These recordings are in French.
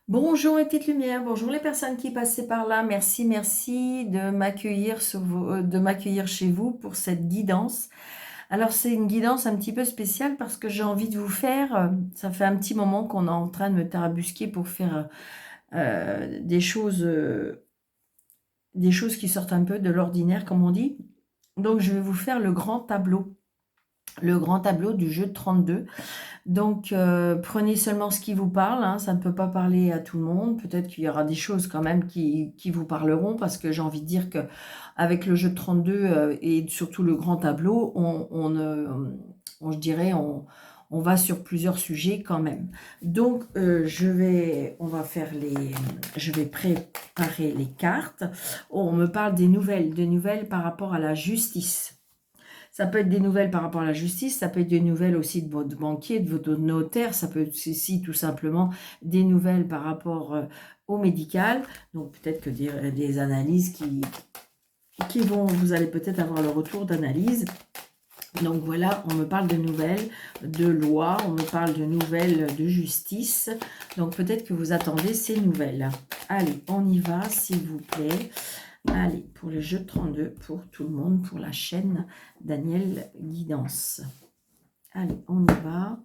Bonjour les petites lumières, bonjour les personnes qui passaient par là. Merci, merci de m'accueillir de m'accueillir chez vous pour cette guidance. Alors c'est une guidance un petit peu spéciale parce que j'ai envie de vous faire, ça fait un petit moment qu'on est en train de me tarabusquer pour faire des choses qui sortent un peu de l'ordinaire, comme on dit. Donc je vais vous faire le grand tableau du jeu de 32. Donc, prenez seulement ce qui vous parle, hein, ça ne peut pas parler à tout le monde. Peut-être qu'il y aura des choses quand même qui vous parleront, parce que j'ai envie de dire que avec le jeu de 32 et surtout le grand tableau, je dirais, on va sur plusieurs sujets quand même. Donc, je vais préparer les cartes. On me parle des nouvelles par rapport à la justice. Ça peut être des nouvelles par rapport à la justice, ça peut être des nouvelles aussi de votre banquier, de votre notaire, ça peut être aussi tout simplement des nouvelles par rapport au médical. Donc peut-être que des analyses vous allez peut-être avoir le retour d'analyse. Donc voilà, on me parle de nouvelles, de loi, on me parle de nouvelles de justice. Donc peut-être que vous attendez ces nouvelles. Allez, on y va, s'il vous plaît. Allez, pour le jeu 32, pour tout le monde, pour la chaîne Daniel Guidance. Allez, on y va.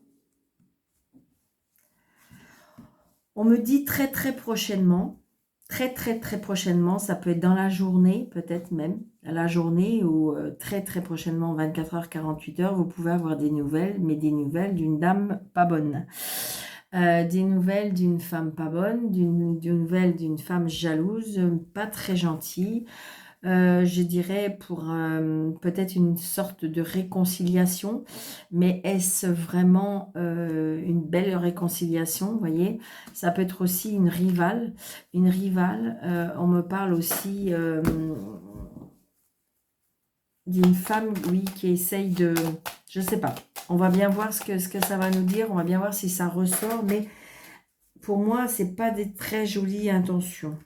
On me dit très très prochainement, très prochainement, ça peut être dans la journée, peut-être même, la journée ou très très prochainement, 24 heures, 48 heures, vous pouvez avoir des nouvelles, mais des nouvelles d'une dame pas bonne. Des nouvelles d'une femme pas bonne, d'une nouvelle d'une femme jalouse, pas très gentille. Je dirais pour peut-être une sorte de réconciliation, mais est-ce vraiment une belle réconciliation, vous voyez? Ça peut être aussi une rivale. On me parle aussi d'une femme, oui, qui essaye de... Je sais pas. On va bien voir ce que ça va nous dire. On va bien voir si ça ressort, mais pour moi, c'est pas des très jolies intentions.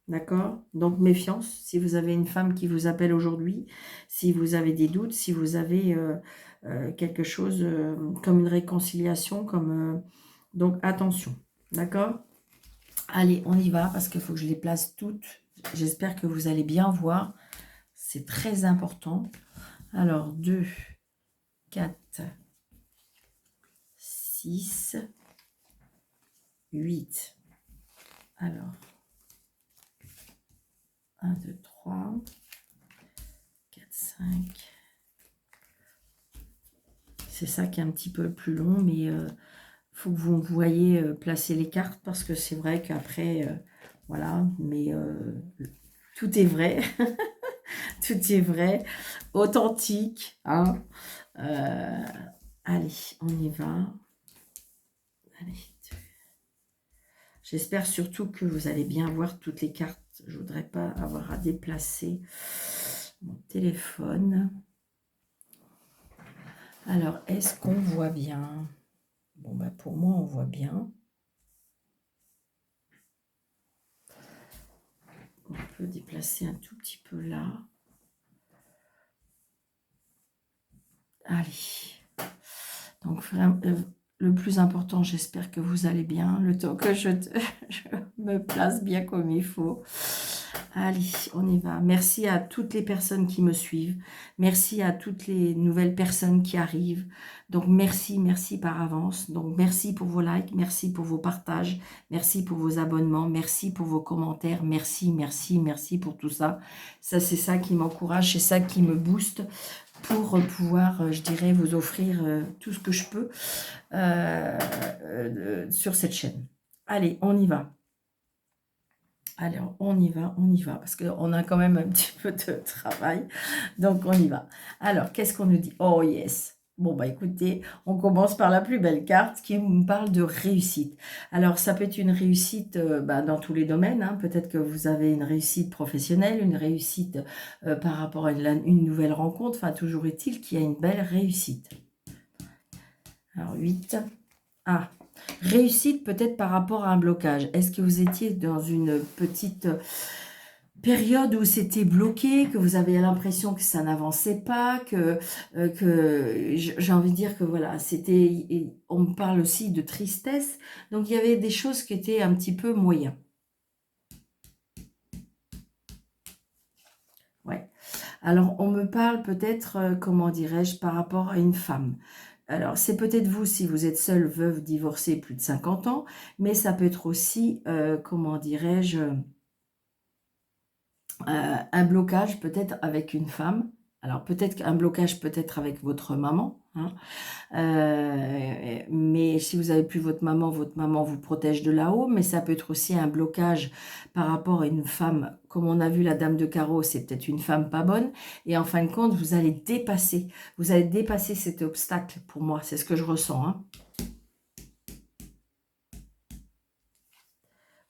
D'accord? Donc, méfiance. Si vous avez une femme qui vous appelle aujourd'hui, si vous avez des doutes, si vous avez quelque chose comme une réconciliation, donc, attention. D'accord? Allez, on y va parce qu'il faut que je les place toutes. J'espère que vous allez bien voir. C'est très important. Alors, 2, 4, 6, 8. Alors, 1, 2, 3, 4, 5. C'est ça qui est un petit peu plus long, mais faut que vous voyez placer les cartes parce que c'est vrai qu'après, voilà, mais tout est vrai, tout est vrai, authentique, hein. Allez, on y va. Allez. J'espère surtout que vous allez bien voir toutes les cartes. Je voudrais pas avoir à déplacer mon téléphone. Alors, est-ce qu'on voit bien? Bon, bah pour moi, on voit bien. On peut déplacer un tout petit peu là. Allez. Donc, le plus important, j'espère que vous allez bien. Le temps que je me place bien comme il faut. Allez, on y va. Merci à toutes les personnes qui me suivent. Merci à toutes les nouvelles personnes qui arrivent. Donc, merci, merci par avance. Donc, merci pour vos likes, merci pour vos partages, merci pour vos abonnements, merci pour vos commentaires, merci, merci, merci pour tout ça. Ça, c'est ça qui m'encourage, c'est ça qui me booste pour pouvoir, je dirais, vous offrir tout ce que je peux sur cette chaîne. Allez, on y va. Alors, on y va, parce qu'on a quand même un petit peu de travail. Donc, on y va. Alors, qu'est-ce qu'on nous dit? Oh, yes. Bon, bah écoutez, on commence par la plus belle carte qui me parle de réussite. Alors, ça peut être une réussite dans tous les domaines. Hein. Peut-être que vous avez une réussite professionnelle, une réussite par rapport à une nouvelle rencontre. Enfin, toujours est-il qu'il y a une belle réussite. Alors, 8. Ah, réussite peut-être par rapport à un blocage. Est-ce que vous étiez dans une petite période où c'était bloqué, que vous avez l'impression que ça n'avançait pas, que j'ai envie de dire que voilà, c'était, on me parle aussi de tristesse, donc il y avait des choses qui étaient un petit peu moyens. Ouais. Alors, on me parle peut-être, comment dirais-je, par rapport à une femme. Alors, c'est peut-être vous si vous êtes seule, veuve, divorcée, plus de 50 ans, mais ça peut être aussi, comment dirais-je, un blocage peut-être avec une femme. Alors, peut-être qu'un blocage peut-être avec votre maman, hein. Mais si vous n'avez plus votre maman vous protège de là-haut, mais ça peut être aussi un blocage par rapport à une femme, comme on a vu la dame de carreau, c'est peut-être une femme pas bonne, et en fin de compte, vous allez dépasser cet obstacle, pour moi, c'est ce que je ressens, hein.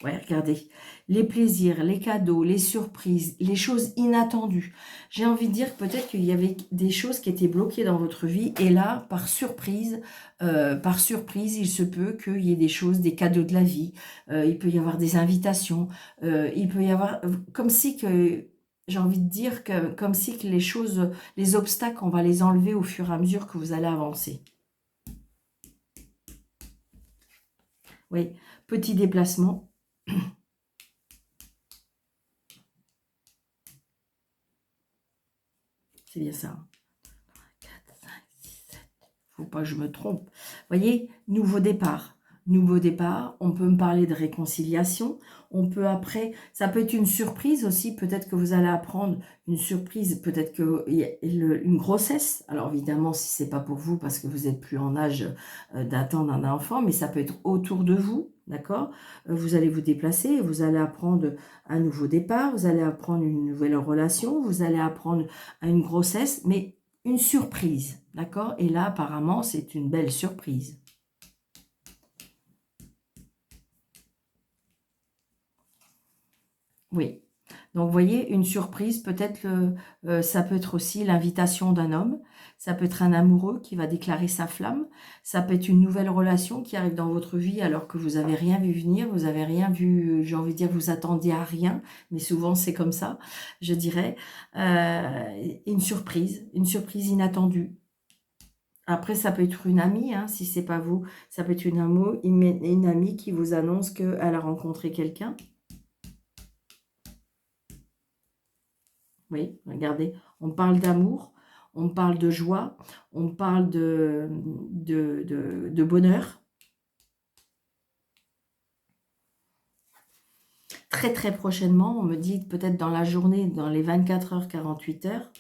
Ouais, regardez, les plaisirs, les cadeaux, les surprises, les choses inattendues. J'ai envie de dire que peut-être qu'il y avait des choses qui étaient bloquées dans votre vie et là, par surprise, il se peut qu'il y ait des choses, des cadeaux de la vie. Il peut y avoir des invitations. Il peut y avoir comme si que j'ai envie de dire que comme si que les choses, les obstacles, on va les enlever au fur et à mesure que vous allez avancer. Oui, petit déplacement. C'est bien ça. Faut pas que je me trompe. Voyez, nouveau départ. Nouveau départ, on peut me parler de réconciliation. On peut après, ça peut être une surprise aussi. Peut-être que vous allez apprendre une surprise. Peut-être que une grossesse. Alors évidemment, si c'est pas pour vous parce que vous êtes plus en âge d'attendre un enfant, mais ça peut être autour de vous. D'accord? Vous allez vous déplacer, vous allez apprendre un nouveau départ, vous allez apprendre une nouvelle relation, vous allez apprendre une grossesse, mais une surprise, d'accord? Et là, apparemment, c'est une belle surprise. Oui. Donc, vous voyez, une surprise, peut-être, ça peut être aussi l'invitation d'un homme. Ça peut être un amoureux qui va déclarer sa flamme. Ça peut être une nouvelle relation qui arrive dans votre vie alors que vous n'avez rien vu venir. Vous avez rien vu, j'ai envie de dire, vous attendiez à rien. Mais souvent, c'est comme ça, je dirais. Une surprise inattendue. Après, ça peut être une amie, hein, si c'est pas vous. Ça peut être une amie qui vous annonce qu'elle a rencontré quelqu'un. Oui, regardez, on parle d'amour, on parle de joie, on parle de bonheur. Très, très prochainement, on me dit peut-être dans la journée, dans les 24 heures, 48 heures.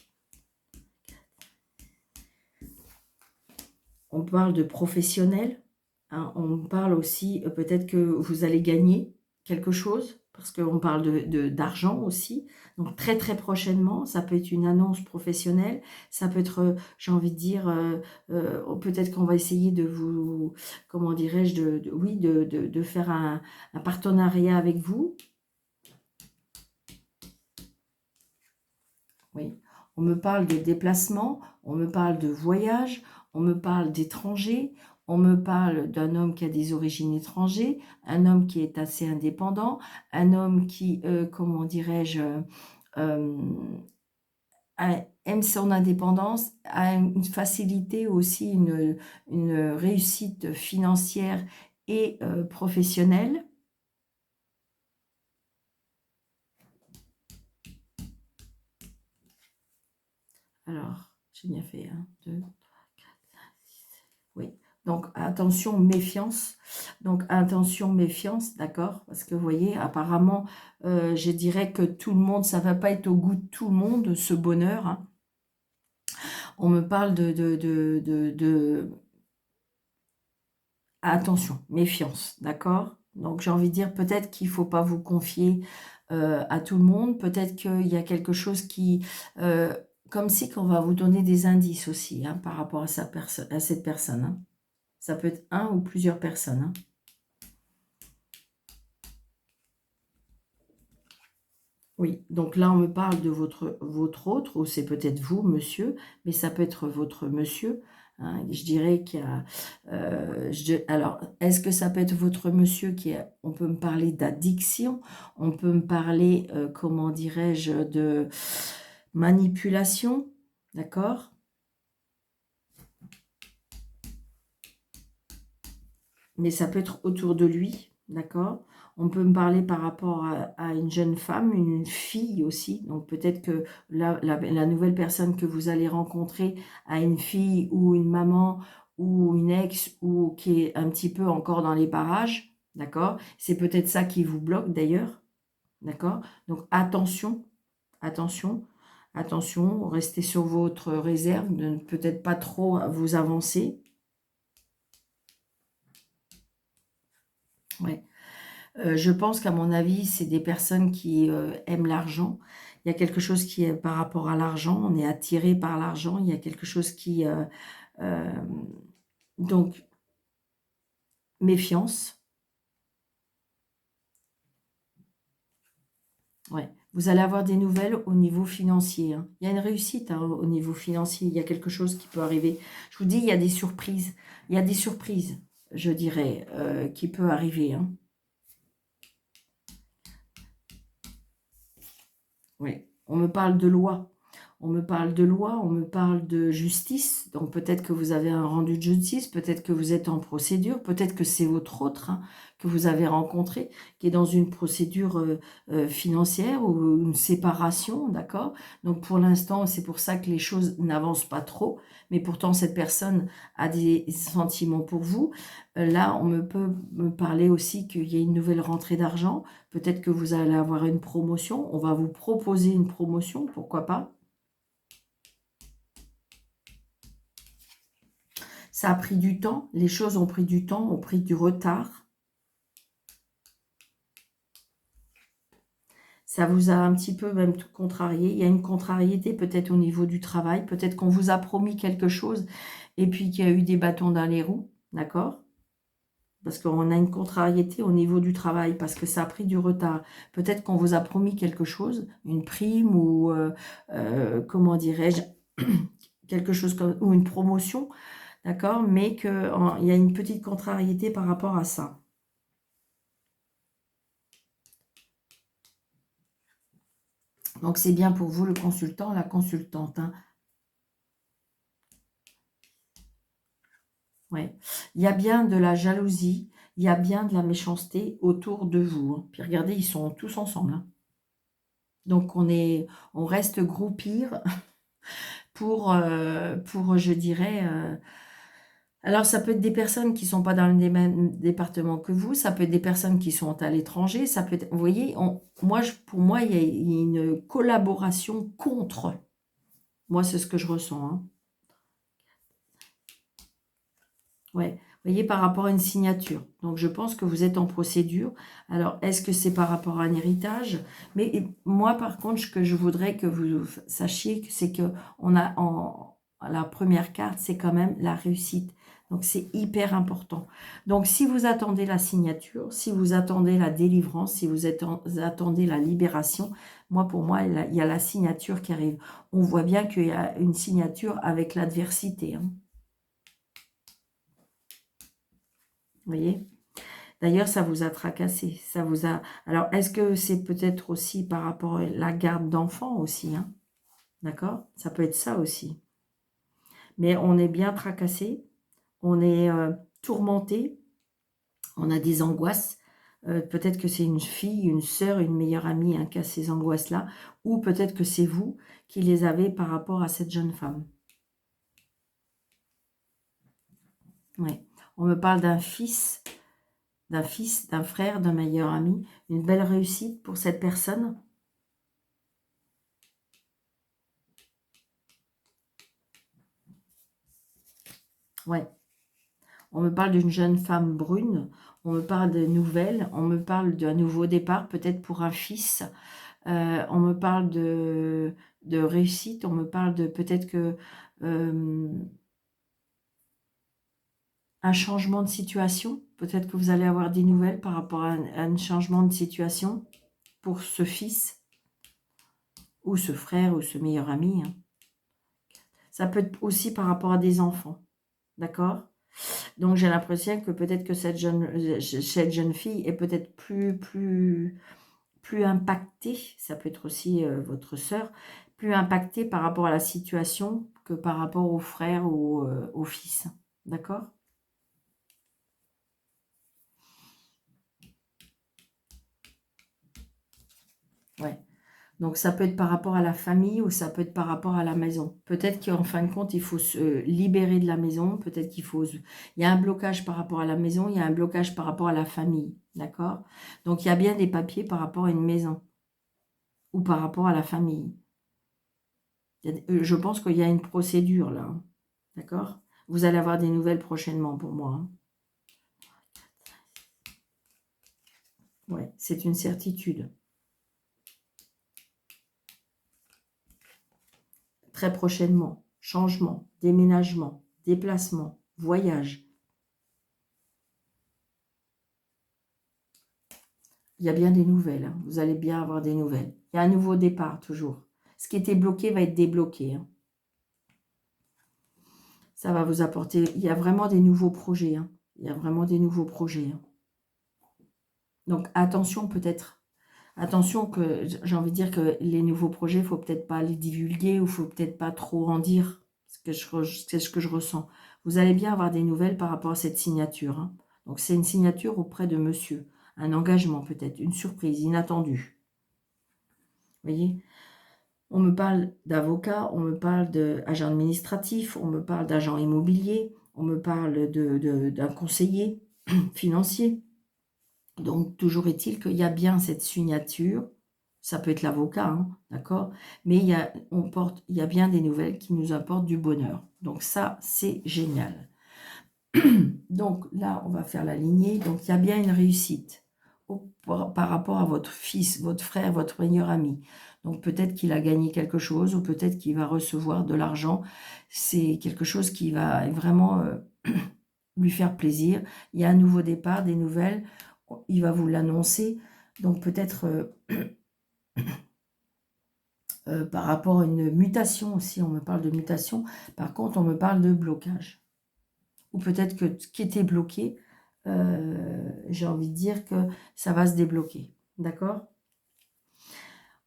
On parle de professionnel, hein, on parle aussi peut-être que vous allez gagner quelque chose, parce qu'on parle d'argent aussi. Donc très très prochainement, ça peut être une annonce professionnelle, ça peut être, j'ai envie de dire, peut-être qu'on va essayer de vous, comment dirais-je, oui, de faire un partenariat avec vous. Oui, on me parle de déplacement, on me parle de voyage, on me parle d'étrangers, on me parle d'un homme qui a des origines étrangères, un homme qui est assez indépendant, un homme qui, comment dirais-je, euh, aime son indépendance, a une facilité aussi, une réussite financière et professionnelle. Alors, j'ai bien fait, 1, 2, oui, donc attention, méfiance. Donc attention, méfiance, d'accord? Parce que vous voyez, apparemment, je dirais que tout le monde, ça ne va pas être au goût de tout le monde, ce bonheur, hein. On me parle attention, méfiance, d'accord? Donc j'ai envie de dire peut-être qu'il ne faut pas vous confier à tout le monde. Peut-être qu'il y a quelque chose qui... comme si qu'on va vous donner des indices aussi, hein, par rapport à, à cette personne, hein. Ça peut être un ou plusieurs personnes, hein. Oui, donc là, on me parle de votre autre, ou c'est peut-être vous, monsieur, mais ça peut être votre monsieur, hein. Je dirais qu'il y a... alors, est-ce que ça peut être votre monsieur qui est... On peut me parler d'addiction, on peut me parler, comment dirais-je, de manipulation, d'accord? Mais ça peut être autour de lui, d'accord? On peut me parler par rapport à une jeune femme, une fille aussi. Donc peut-être que la nouvelle personne que vous allez rencontrer a une fille ou une maman ou une ex ou qui est un petit peu encore dans les parages, d'accord? C'est peut-être ça qui vous bloque d'ailleurs, d'accord? Donc attention, attention, attention, restez sur votre réserve, de peut-être pas trop vous avancer. Ouais. Je pense qu'à mon avis, c'est des personnes qui aiment l'argent. Il y a quelque chose qui est par rapport à l'argent. On est attiré par l'argent. Il y a quelque chose qui... euh, donc, méfiance. Ouais. Vous allez avoir des nouvelles au niveau financier, hein. Il y a une réussite, hein, au niveau financier. Il y a quelque chose qui peut arriver. Je vous dis, il y a des surprises. Il y a des surprises, je dirais, qui peut arriver, hein. Oui. On me parle de loi. On me parle de loi, on me parle de justice. Donc peut-être que vous avez un rendu de justice, peut-être que vous êtes en procédure, peut-être que c'est votre autre, hein, que vous avez rencontré, qui est dans une procédure financière ou une séparation, d'accord? Donc pour l'instant, c'est pour ça que les choses n'avancent pas trop. Mais pourtant, cette personne a des sentiments pour vous. Là, on me peut me parler aussi qu'il y a une nouvelle rentrée d'argent. Peut-être que vous allez avoir une promotion. On va vous proposer une promotion, pourquoi pas? Ça a pris du temps, les choses ont pris du temps, ont pris du retard. Ça vous a un petit peu même contrarié. Il y a une contrariété peut-être au niveau du travail. Peut-être qu'on vous a promis quelque chose et puis qu'il y a eu des bâtons dans les roues. D'accord? Parce qu'on a une contrariété au niveau du travail, parce que ça a pris du retard. Peut-être qu'on vous a promis quelque chose, une prime ou, comment dirais-je, quelque chose comme, ou une promotion, d'accord? Mais qu'il y a une petite contrariété par rapport à ça. Donc, c'est bien pour vous, le consultant, la consultante, hein. Ouais. Il y a bien de la jalousie, il y a bien de la méchanceté autour de vous, hein. Puis regardez, ils sont tous ensemble, hein. Donc, on reste groupir pour je dirais... alors, ça peut être des personnes qui ne sont pas dans le même département que vous, ça peut être des personnes qui sont à l'étranger, ça peut être... Vous voyez, pour moi, il y a une collaboration contre. Moi, c'est ce que je ressens, hein. Ouais, vous voyez, par rapport à une signature. Donc, je pense que vous êtes en procédure. Alors, est-ce que c'est par rapport à un héritage? Mais moi, par contre, ce que je voudrais que vous sachiez, c'est que la première carte, c'est quand même la réussite. Donc, c'est hyper important. Donc, si vous attendez la signature, si vous attendez la délivrance, si vous attendez la libération, pour moi, il y a la signature qui arrive. On voit bien qu'il y a une signature avec l'adversité, hein. Vous voyez? D'ailleurs, ça vous a tracassé. Ça vous a... Alors, est-ce que c'est peut-être aussi par rapport à la garde d'enfants aussi, hein? D'accord? Ça peut être ça aussi. Mais on est bien tracassé. On est tourmenté. On a des angoisses. Peut-être que c'est une fille, une sœur, une meilleure amie, hein, qui a ces angoisses-là. Ou peut-être que c'est vous qui les avez par rapport à cette jeune femme. Ouais. On me parle d'un fils, d'un frère, d'un meilleur ami. Une belle réussite pour cette personne. Ouais. On me parle d'une jeune femme brune, on me parle de nouvelles, on me parle d'un nouveau départ, peut-être pour un fils. On me parle de réussite, on me parle de peut-être que un changement de situation. Peut-être que vous allez avoir des nouvelles par rapport à un changement de situation pour ce fils, ou ce frère, ou ce meilleur ami, hein. Ça peut être aussi par rapport à des enfants. D'accord? Donc, j'ai l'impression que peut-être que cette jeune fille est peut-être plus impactée, ça peut être aussi votre sœur, plus impactée par rapport à la situation que par rapport au frère ou au fils. D'accord? Ouais. Donc, ça peut être par rapport à la famille ou ça peut être par rapport à la maison. Peut-être qu'en fin de compte, il faut se libérer de la maison. Peut-être qu'il faut... Il y a un blocage par rapport à la maison, il y a un blocage par rapport à la famille. D'accord? Donc, il y a bien des papiers par rapport à une maison ou par rapport à la famille. Je pense qu'il y a une procédure là. Hein. D'accord? Vous allez avoir des nouvelles prochainement pour moi. Hein. Ouais, c'est une certitude. Très prochainement. Changement, déménagement, déplacement, voyage. Il y a bien des nouvelles. Hein. Vous allez bien avoir des nouvelles. Il y a un nouveau départ toujours. Ce qui était bloqué va être débloqué. Hein. Ça va vous apporter... Il y a vraiment des nouveaux projets. Hein. Il y a vraiment des nouveaux projets. Hein. Donc attention peut-être. Attention que j'ai envie de dire que les nouveaux projets, il ne faut peut-être pas les divulguer ou il ne faut peut-être pas trop en dire. C'est ce que je ressens. Vous allez bien avoir des nouvelles par rapport à cette signature. Hein. Donc c'est une signature auprès de monsieur. Un engagement peut-être, une surprise inattendue. Vous voyez? On me parle d'avocat, on me parle d'agent administratif, on me parle d'agent immobilier, on me parle d'un conseiller financier. Donc, toujours est-il qu'il y a bien cette signature, ça peut être l'avocat, hein, d'accord? Mais il y a bien des nouvelles qui nous apportent du bonheur. Donc ça, c'est génial. Donc là, on va faire la lignée. Donc, il y a bien une réussite par rapport à votre fils, votre frère, votre meilleur ami. Donc, peut-être qu'il a gagné quelque chose ou peut-être qu'il va recevoir de l'argent. C'est quelque chose qui va vraiment lui faire plaisir. Il y a un nouveau départ, des nouvelles. Il va vous l'annoncer. Donc, peut-être par rapport à une mutation aussi, on me parle de mutation. Par contre, on me parle de blocage. Ou peut-être que ce qui était bloqué, j'ai envie de dire que ça va se débloquer. D'accord?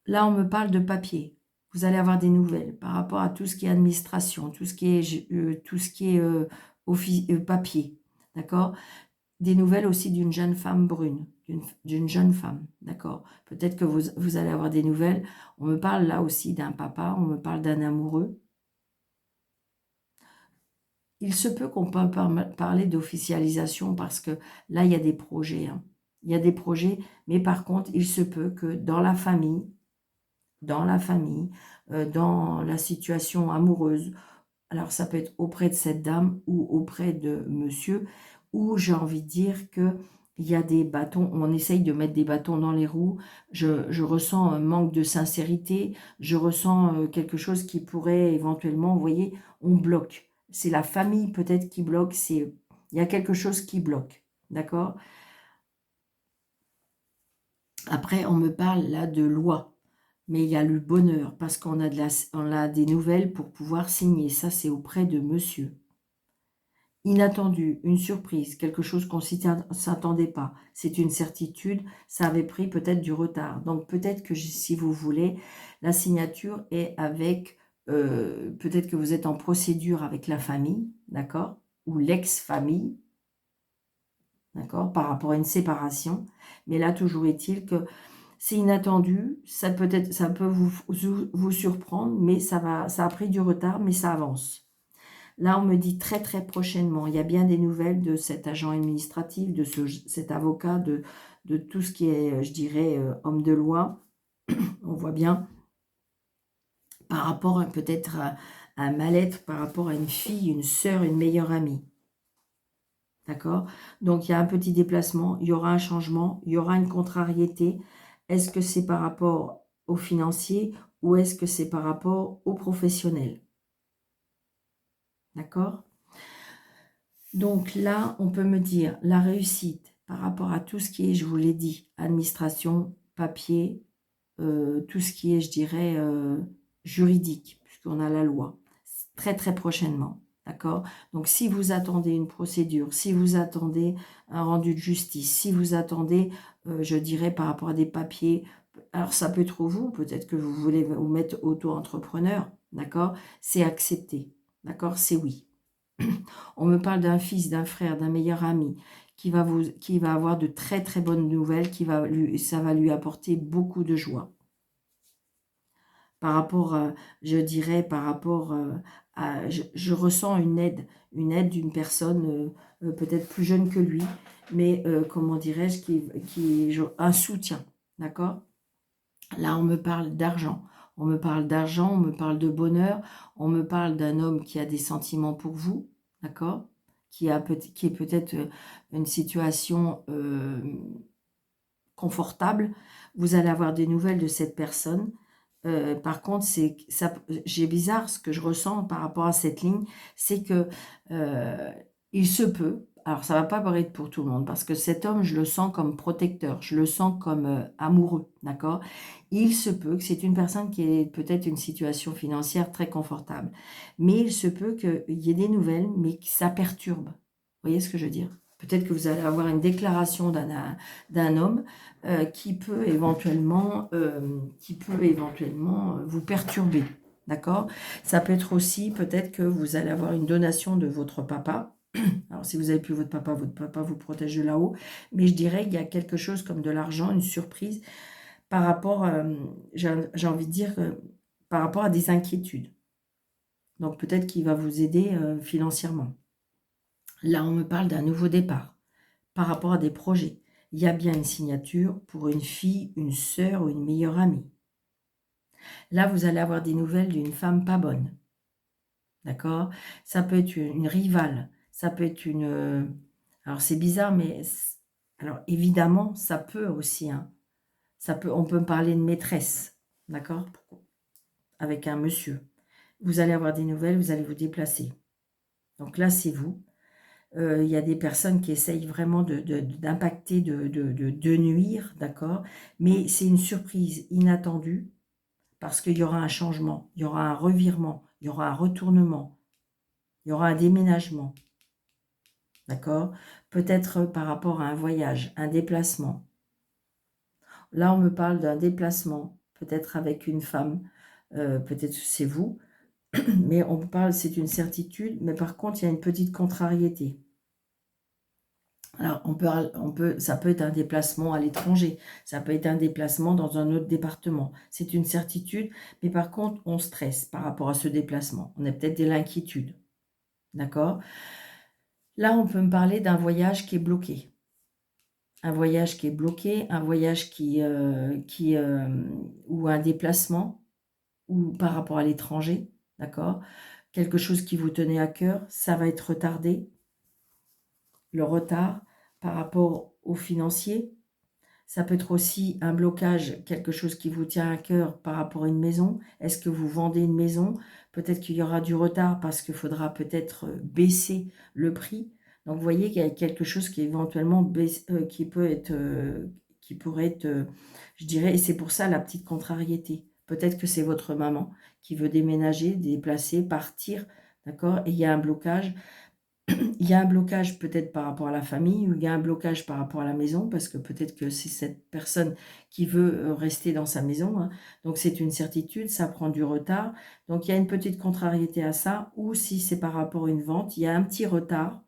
Là, on me parle de papier. Vous allez avoir des nouvelles par rapport à tout ce qui est administration, tout ce qui est papier. D'accord? Des nouvelles aussi d'une jeune femme brune, d'une jeune femme. D'accord? Peut-être que vous allez avoir des nouvelles. On me parle là aussi d'un papa, on me parle d'un amoureux. Il se peut qu'on peut parler d'officialisation parce que là, il y a des projets. Hein. Il y a des projets, mais par contre, il se peut que dans la famille, dans la situation amoureuse, alors ça peut être auprès de cette dame ou auprès de monsieur, où j'ai envie de dire que il y a des bâtons, on essaye de mettre des bâtons dans les roues, je ressens un manque de sincérité, je ressens quelque chose qui pourrait éventuellement, vous voyez, on bloque. C'est la famille peut-être qui bloque, il y a quelque chose qui bloque, d'accord? Après, on me parle là de loi, mais il y a le bonheur, parce on a des nouvelles pour pouvoir signer, ça c'est auprès de monsieur. Inattendu, une surprise, quelque chose qu'on ne s'attendait pas. C'est une certitude, ça avait pris peut-être du retard. Donc peut-être que si vous voulez, la signature est avec, peut-être que vous êtes en procédure avec la famille, d'accord? Ou l'ex-famille, d'accord? Par rapport à une séparation. Mais là, toujours est-il que c'est inattendu, ça peut vous surprendre, mais ça a pris du retard, mais ça avance. Là, on me dit très très prochainement, il y a bien des nouvelles de cet agent administratif, de cet avocat, de tout ce qui est, je dirais, homme de loi. On voit bien par rapport peut-être à un mal-être, par rapport à une fille, une sœur, une meilleure amie. D'accord? Donc, il y a un petit déplacement, il y aura un changement, il y aura une contrariété. Est-ce que c'est par rapport au financier ou est-ce que c'est par rapport au professionnel? D'accord? Donc là, on peut me dire la réussite par rapport à tout ce qui est, je vous l'ai dit, administration, papier, tout ce qui est, je dirais, juridique, puisqu'on a la loi, très très prochainement. D'accord? Donc, si vous attendez une procédure, si vous attendez un rendu de justice, si vous attendez, je dirais, par rapport à des papiers, alors ça peut être vous, peut-être que vous voulez vous mettre auto-entrepreneur, d'accord? C'est accepté, d'accord? C'est oui. On me parle d'un fils, d'un frère, d'un meilleur ami qui va avoir de très très bonnes nouvelles, ça va lui apporter beaucoup de joie. Par rapport, je dirais, par rapport à, je ressens une aide d'une personne peut-être plus jeune que lui, mais comment dirais-je, un soutien, d'accord? Là, on me parle d'argent. On me parle d'argent, on me parle de bonheur, on me parle d'un homme qui a des sentiments pour vous, d'accord? Qui est peut-être une situation confortable. Vous allez avoir des nouvelles de cette personne. Par contre, j'ai bizarre ce que je ressens par rapport à cette ligne, c'est que il se peut, alors ça va pas paraître pour tout le monde, parce que cet homme, je le sens comme protecteur, je le sens comme amoureux, d'accord? Il se peut que c'est une personne qui ait peut-être une situation financière très confortable, mais il se peut qu'il y ait des nouvelles, mais que ça perturbe. Vous voyez ce que je veux dire? Peut-être que vous allez avoir une déclaration d'un homme qui peut éventuellement vous perturber, d'accord? Ça peut être aussi peut-être que vous allez avoir une donation de votre papa. Alors, si vous n'avez plus votre papa vous protège de là-haut. Mais je dirais qu'il y a quelque chose comme de l'argent, une surprise, par rapport, j'ai envie de dire, par rapport à des inquiétudes. Donc, peut-être qu'il va vous aider financièrement. Là, on me parle d'un nouveau départ par rapport à des projets. Il y a bien une signature pour une fille, une sœur ou une meilleure amie. Là, vous allez avoir des nouvelles d'une femme pas bonne. D'accord? Ça peut être une rivale. Ça peut être une... alors, c'est bizarre, mais... alors, évidemment, ça peut aussi. Hein, on peut me parler de maîtresse. D'accord? Avec un monsieur. Vous allez avoir des nouvelles, vous allez vous déplacer. Donc là, c'est vous. Il y a des personnes qui essayent vraiment d'impacter, de nuire, d'accord? Mais c'est une surprise inattendue parce qu'il y aura un changement, il y aura un revirement, il y aura un retournement, il y aura un déménagement, d'accord? Peut-être par rapport à un voyage, un déplacement. Là, on me parle d'un déplacement, peut-être avec une femme, peut-être c'est vous, mais on me parle, c'est une certitude, mais par contre, il y a une petite contrariété. Alors, ça peut être un déplacement à l'étranger, ça peut être un déplacement dans un autre département. C'est une certitude, mais par contre, on stresse par rapport à ce déplacement. On a peut-être de l'inquiétude, d'accord? Là, on peut me parler d'un voyage qui est bloqué. Un voyage qui est bloqué, un voyage ou un déplacement, ou par rapport à l'étranger, d'accord? Quelque chose qui vous tenait à cœur, ça va être retardé. Le retard par rapport au financier. Ça peut être aussi un blocage, quelque chose qui vous tient à cœur par rapport à une maison. Est-ce que vous vendez une maison? Peut-être qu'il y aura du retard parce qu'il faudra peut-être baisser le prix. Donc, vous voyez qu'il y a quelque chose qui éventuellement qui pourrait être, je dirais, et c'est pour ça la petite contrariété. Peut-être que c'est votre maman qui veut déménager, déplacer, partir, d'accord? Et il y a un blocage. Il y a un blocage peut-être par rapport à la famille, ou il y a un blocage par rapport à la maison, parce que peut-être que c'est cette personne qui veut rester dans sa maison. Hein. Donc c'est une certitude, ça prend du retard. Donc il y a une petite contrariété à ça, ou si c'est par rapport à une vente, il y a un petit retard,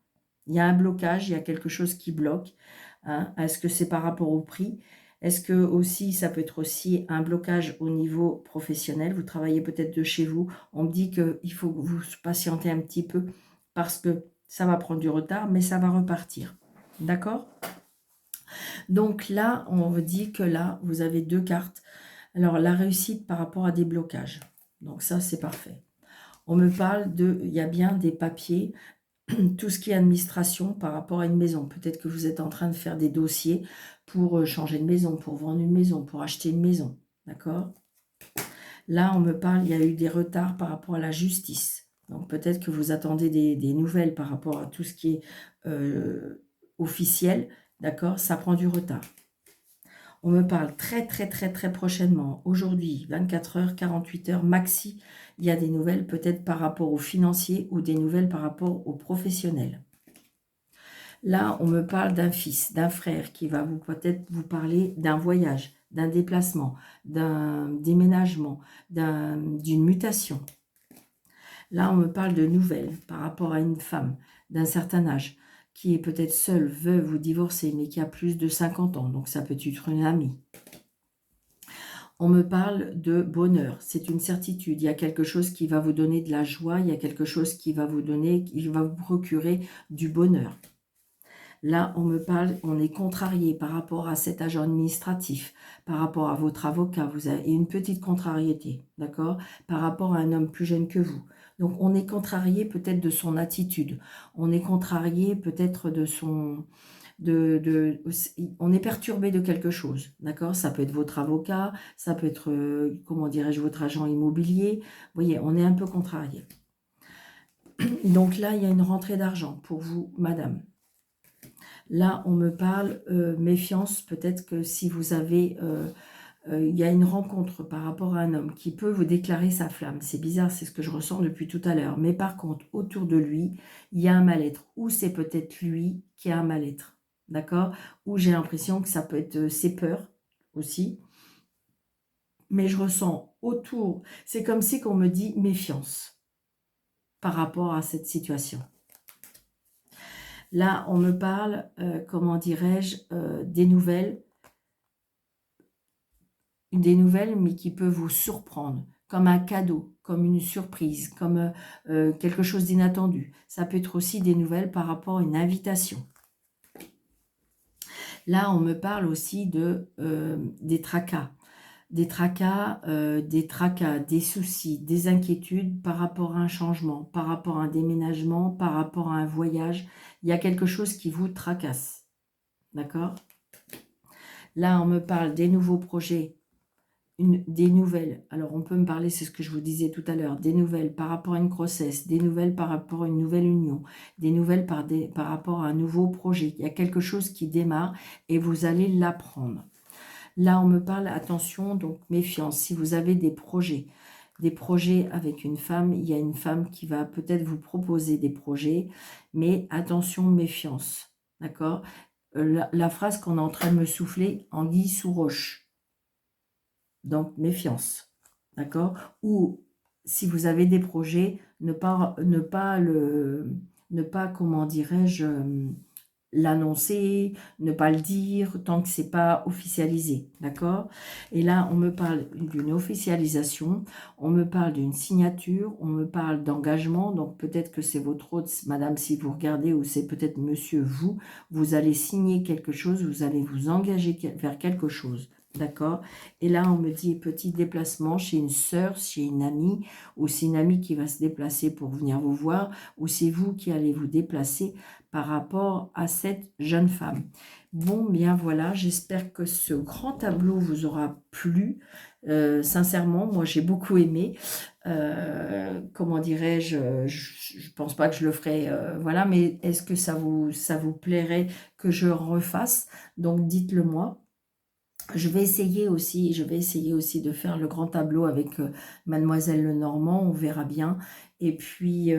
il y a un blocage, il y a quelque chose qui bloque. Hein. Est-ce que c'est par rapport au prix? Est-ce que aussi ça peut être aussi un blocage au niveau professionnel? Vous travaillez peut-être de chez vous. On me dit qu'il faut que vous patientez un petit peu parce que ça va prendre du retard, mais ça va repartir. D'accord? Donc là, on vous dit que là, vous avez deux cartes. Alors, la réussite par rapport à des blocages. Donc ça, c'est parfait. On me parle il y a bien des papiers, tout ce qui est administration par rapport à une maison. Peut-être que vous êtes en train de faire des dossiers pour changer de maison, pour vendre une maison, pour acheter une maison. D'accord? Là, on me parle, il y a eu des retards par rapport à la justice. Donc peut-être que vous attendez des nouvelles par rapport à tout ce qui est officiel, d'accord? Ça prend du retard. On me parle très, très, très, très prochainement. Aujourd'hui, 24 heures, 48 heures maxi, il y a des nouvelles peut-être par rapport aux financiers ou des nouvelles par rapport aux professionnels. Là, on me parle d'un fils, d'un frère qui va peut-être vous parler d'un voyage, d'un déplacement, d'un déménagement, d'une mutation. Là, on me parle de nouvelles par rapport à une femme d'un certain âge qui est peut-être seule, veuve ou divorcée, mais qui a plus de 50 ans. Donc, ça peut être une amie. On me parle de bonheur. C'est une certitude. Il y a quelque chose qui va vous donner de la joie. Il y a quelque chose qui va vous donner, qui va vous procurer du bonheur. Là, on me parle, on est contrarié par rapport à cet agent administratif, par rapport à votre avocat. Vous avez une petite contrariété, d'accord, par rapport à un homme plus jeune que vous. Donc, on est contrarié peut-être de son attitude. On est contrarié peut-être de son... on est perturbé de quelque chose, d'accord. Ça peut être votre avocat, ça peut être, comment dirais-je, votre agent immobilier. Vous voyez, on est un peu contrarié. Donc là, il y a une rentrée d'argent pour vous, madame. Là, on me parle méfiance, peut-être que si vous avez... il y a une rencontre par rapport à un homme qui peut vous déclarer sa flamme. C'est bizarre, c'est ce que je ressens depuis tout à l'heure. Mais par contre, autour de lui, il y a un mal-être. Ou c'est peut-être lui qui a un mal-être. D'accord? Ou j'ai l'impression que ça peut être ses peurs aussi. Mais je ressens autour... C'est comme si qu'on me dit méfiance par rapport à cette situation. Là, on me parle, comment dirais-je, des nouvelles, mais qui peuvent vous surprendre, comme un cadeau, comme une surprise, comme quelque chose d'inattendu. Ça peut être aussi des nouvelles par rapport à une invitation. Là, on me parle aussi de, des tracas. Des tracas, des soucis, des inquiétudes par rapport à un changement, par rapport à un déménagement, par rapport à un voyage. Il y a quelque chose qui vous tracasse. D'accord? Là, on me parle des nouveaux projets, des nouvelles. Alors, on peut me parler, c'est ce que je vous disais tout à l'heure, des nouvelles par rapport à une grossesse, des nouvelles par rapport à une nouvelle union, des nouvelles par rapport à un nouveau projet. Il y a quelque chose qui démarre et vous allez l'apprendre. Là, on me parle, attention, donc méfiance. Si vous avez des projets avec une femme, il y a une femme qui va peut-être vous proposer des projets, mais attention, méfiance. D'accord? La phrase qu'on est en train de me souffler, anguille sous roche. Donc, méfiance. D'accord? Ou, si vous avez des projets, ne pas comment dirais-je, l'annoncer, ne pas le dire tant que c'est pas officialisé, d'accord? Et là, on me parle d'une officialisation, on me parle d'une signature, on me parle d'engagement, donc peut-être que c'est votre hôte, madame, si vous regardez, ou c'est peut-être monsieur, vous allez signer quelque chose, vous allez vous engager vers quelque chose, d'accord? Et là, on me dit petit déplacement chez une sœur, chez une amie, ou c'est une amie qui va se déplacer pour venir vous voir, ou c'est vous qui allez vous déplacer par rapport à cette jeune femme. Bon, bien voilà, j'espère que ce grand tableau vous aura plu. Sincèrement, moi j'ai beaucoup aimé. Comment dirais-je, je pense pas que je le ferai, voilà, mais est-ce que ça vous plairait que je refasse? Donc dites-le moi. Je vais essayer aussi de faire le grand tableau avec Mademoiselle Lenormand, on verra bien. Et puis,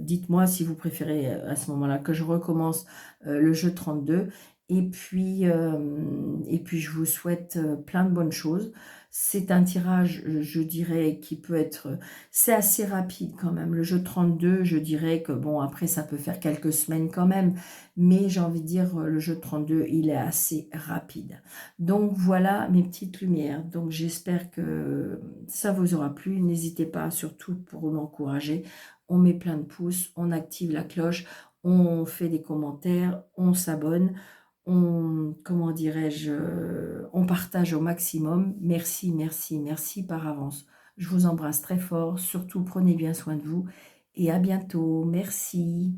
dites-moi si vous préférez à ce moment-là que je recommence le jeu 32. Et puis, je vous souhaite plein de bonnes choses. C'est un tirage, je dirais, qui peut être... C'est assez rapide quand même. Le jeu 32, je dirais que, bon, après, ça peut faire quelques semaines quand même. Mais j'ai envie de dire, le jeu 32, il est assez rapide. Donc voilà mes petites lumières. Donc j'espère que ça vous aura plu. N'hésitez pas, surtout pour m'encourager. On met plein de pouces, on active la cloche, on fait des commentaires, on s'abonne, comment dirais-je, on partage au maximum. Merci, merci, merci par avance. Je vous embrasse très fort. Surtout, prenez bien soin de vous et à bientôt. Merci.